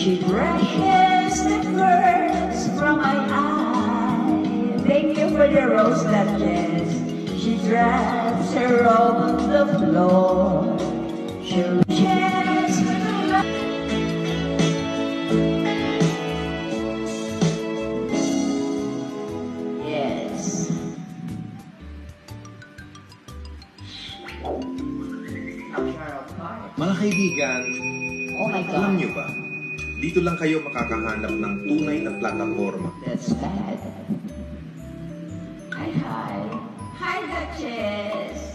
She brushes the curls from my eye. Thank you for the rose, Duchess. She drops her robe on the floor. She reaches for the yes. Mga kaibigan, Oh my God. alam niyo ba, dito lang kayo makakahanap ng tunay na plataforma. That's bad. Hi, hi. Hi, Duchess.